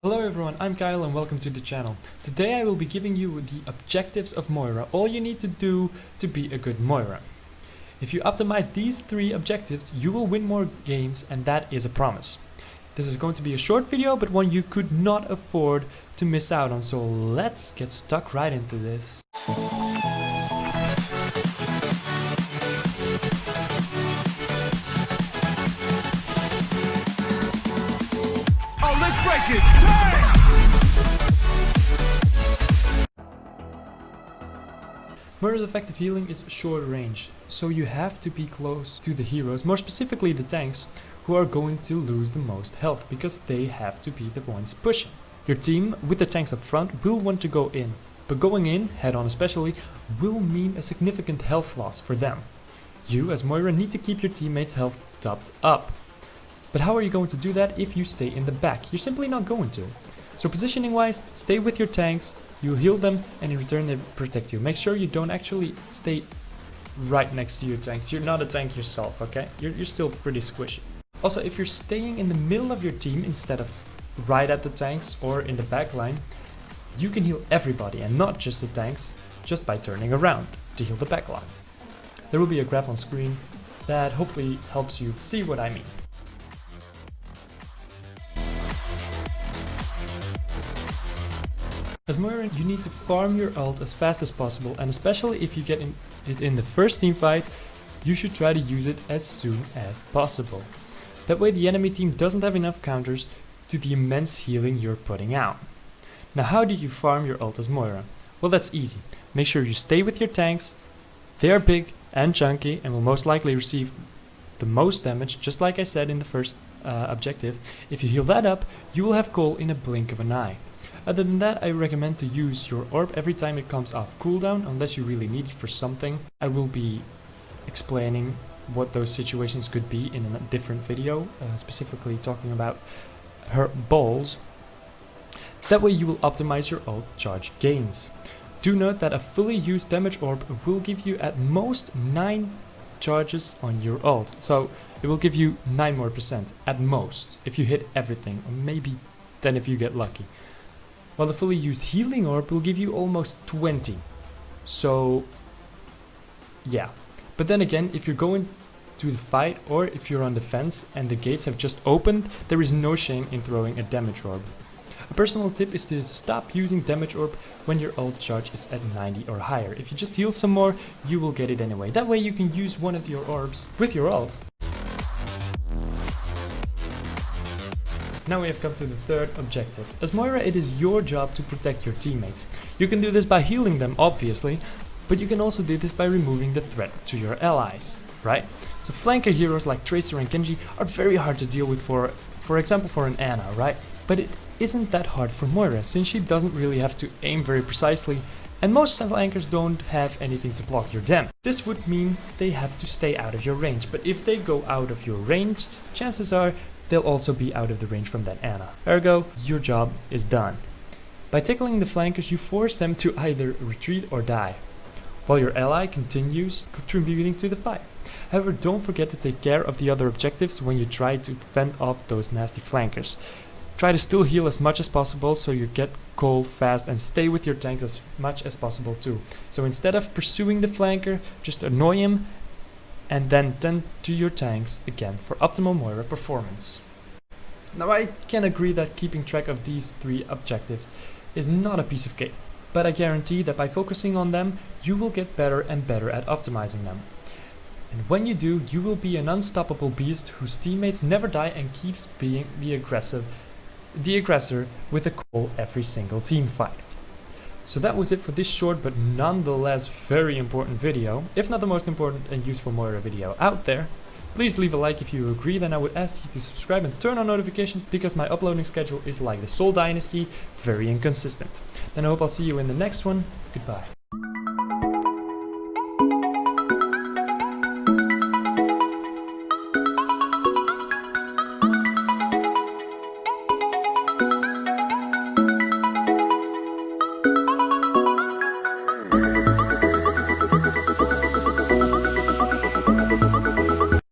Hello everyone, I'm Kyle and welcome to the channel. Today I will be giving you the objectives of Moira, all you need to do to be a good Moira. If you optimize these 3 objectives, you will win more games, and that is a promise. This is going to be a short video, but one you could not afford to miss out on, so let's get stuck right into this. Let's break it. Damn! Moira's effective healing is short range, so you have to be close to the heroes, more specifically the tanks, who are going to lose the most health because they have to be the ones pushing. Your team, with the tanks up front, will want to go in, but going in, head on especially, will mean a significant health loss for them. You, as Moira, need to keep your teammates' health topped up. But how are you going to do that if you stay in the back? You're simply not going to. So positioning wise, stay with your tanks, you heal them, and in return they protect you. Make sure you don't actually stay right next to your tanks. You're not a tank yourself, okay? You're still pretty squishy. Also, if you're staying in the middle of your team instead of right at the tanks or in the back line, you can heal everybody and not just the tanks, just by turning around to heal the back line. There will be a graph on screen that hopefully helps you see what I mean. As Moira, you need to farm your ult as fast as possible, and especially if you get it in the first team fight, you should try to use it as soon as possible. That way the enemy team doesn't have enough counters to the immense healing you're putting out. Now, how do you farm your ult as Moira? Well, that's easy. Make sure you stay with your tanks. They are big and chunky and will most likely receive the most damage, just like I said in the first objective. If you heal that up, you will have goal in a blink of an eye. Other than that, I recommend to use your orb every time it comes off cooldown, unless you really need it for something. I will be explaining what those situations could be in a different video, specifically talking about her balls. That way you will optimize your ult charge gains. Do note that a fully used damage orb will give you at most 9 charges on your ult, so it will give you 9% more at most if you hit everything, or maybe 10 if you get lucky. While the fully used healing orb will give you almost 20. So yeah. But then again, if you're going to the fight or if you're on defense and the gates have just opened, there is no shame in throwing a damage orb. A personal tip is to stop using damage orb when your ult charge is at 90 or higher. If you just heal some more, you will get it anyway. That way you can use one of your orbs with your ult. Now we have come to the third objective. As Moira, it is your job to protect your teammates. You can do this by healing them, obviously, but you can also do this by removing the threat to your allies, right? So flanker heroes like Tracer and Genji are very hard to deal with for example for an Ana, right? But it isn't that hard for Moira, since she doesn't really have to aim very precisely, and most flankers don't have anything to block your damage. This would mean they have to stay out of your range, but if they go out of your range, chances are they'll also be out of the range from that Ana. Ergo, your job is done. By tickling the flankers, you force them to either retreat or die, while your ally continues contributing to the fight. However, don't forget to take care of the other objectives when you try to fend off those nasty flankers. Try to still heal as much as possible so you get gold fast, and stay with your tanks as much as possible too. So instead of pursuing the flanker, just annoy him and then tend to your tanks again for optimal Moira performance. Now, I can agree that keeping track of these 3 objectives is not a piece of cake, but I guarantee that by focusing on them, you will get better and better at optimizing them. And when you do, you will be an unstoppable beast whose teammates never die and keeps being the aggressor with a goal every single team fight. So that was it for this short but nonetheless very important video, if not the most important and useful Moira video out there. Please leave a like if you agree, then I would ask you to subscribe and turn on notifications because my uploading schedule is like the Soul Dynasty, very inconsistent. Then I hope I'll see you in the next one. Goodbye.